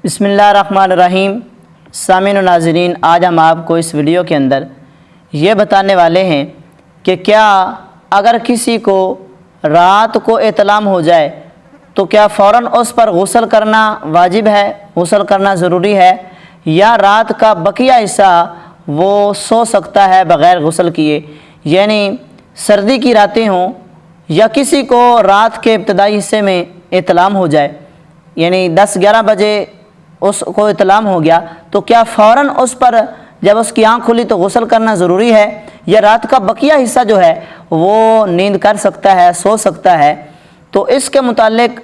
بسم اللہ الرحمن الرحیم۔ سامعین و ناظرین، آج ہم آپ کو اس ویڈیو کے اندر یہ بتانے والے ہیں کہ کیا اگر کسی کو رات کو احتلام ہو جائے تو کیا فوراً اس پر غسل کرنا واجب ہے، غسل کرنا ضروری ہے، یا رات کا بقیہ حصہ وہ سو سکتا ہے بغیر غسل کیے؟ یعنی سردی کی راتیں ہوں یا کسی کو رات کے ابتدائی حصے میں احتلام ہو جائے، یعنی 10-11 بجے اس کو احتلام ہو گیا، تو کیا فوراً اس پر جب اس کی آنکھ کھلی تو غسل کرنا ضروری ہے، یا رات کا بقیہ حصہ جو ہے وہ نیند کر سکتا ہے، سو سکتا ہے؟ تو اس کے متعلق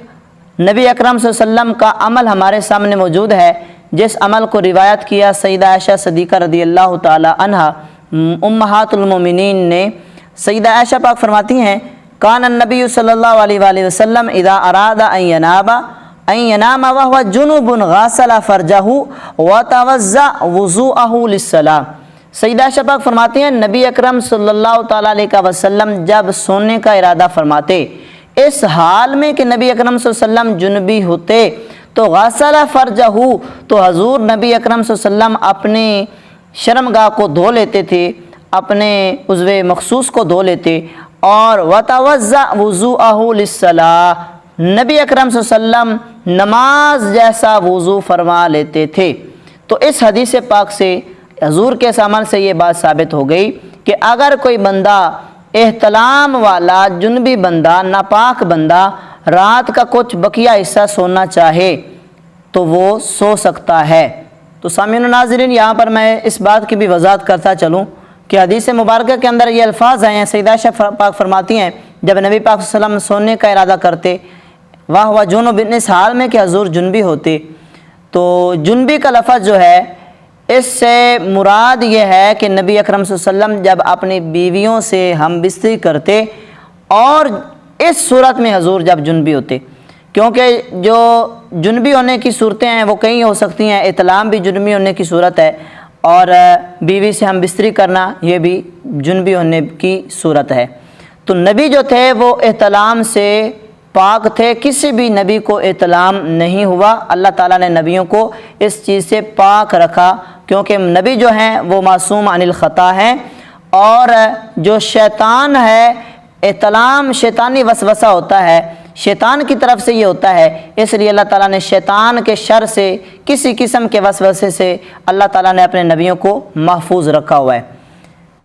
نبی اکرم صلی اللہ علیہ وسلم کا عمل ہمارے سامنے موجود ہے، جس عمل کو روایت کیا سیدہ عائشہ صدیقہ رضی اللہ تعالی عنہا امہات المومنین نے۔ سیدہ عائشہ پاک فرماتی ہیں، کان النبی صلی اللہ علیہ وآلہ وسلم اذا اراد ان ینام وهو جنوب غسل فرجہ وتوضأ وضوءہ للصلاۃ۔ سیدہ عائشہ پاک فرماتی ہیں، نبی اکرم صلی اللہ تعالیٰ علیہ وسلم جب سونے کا ارادہ فرماتے، اس حال میں کہ نبی اکرم صلی اللہ علیہ وسلم جنبی ہوتے، تو غسل فرجہ، تو حضور نبی اکرم صلی اللہ علیہ وسلم اپنے شرمگاہ کو دھو لیتے تھے، اپنے عضو مخصوص کو دھو لیتے، اور وتوضأ وضوءہ للصلاۃ، نبی اکرم صلی اللہ علیہ وسلم نماز جیسا وضو فرما لیتے تھے۔ تو اس حدیث پاک سے، حضور کے اس عمل سے یہ بات ثابت ہو گئی کہ اگر کوئی بندہ احتلام والا جنبی بندہ، ناپاک بندہ رات کا کچھ بقیہ حصہ سونا چاہے تو وہ سو سکتا ہے۔ تو سامعین و ناظرین، یہاں پر میں اس بات کی بھی وضاحت کرتا چلوں کہ حدیث مبارکہ کے اندر یہ الفاظ آئے ہیں۔ سیدہ عائشہ پاک فرماتی ہیں، جب نبی پاک صلی اللہ علیہ وسلم سونے کا ارادہ کرتے، وہو جنب، اس حال میں کہ حضور جنبی ہوتے، تو جنبی کا لفظ جو ہے اس سے مراد یہ ہے کہ نبی اکرم صلی اللہ علیہ وسلم جب اپنی بیویوں سے ہم بستری کرتے، اور اس صورت میں حضور جب جنبی ہوتے، کیونکہ جو جنبی ہونے کی صورتیں ہیں وہ کئی ہو سکتی ہیں، احتلام بھی جنبی ہونے کی صورت ہے، اور بیوی سے ہم بستری کرنا یہ بھی جنبی ہونے کی صورت ہے۔ تو نبی جو تھے وہ احتلام سے پاک تھے، کسی بھی نبی کو احتلام نہیں ہوا۔ اللہ تعالیٰ نے نبیوں کو اس چیز سے پاک رکھا، کیونکہ نبی جو ہیں وہ معصوم عن الخطا ہیں، اور جو شیطان ہے، احتلام شیطانی وسوسہ ہوتا ہے، شیطان کی طرف سے یہ ہوتا ہے، اس لیے اللہ تعالیٰ نے شیطان کے شر سے، کسی قسم کے وسوسے سے اللہ تعالیٰ نے اپنے نبیوں کو محفوظ رکھا ہوا ہے۔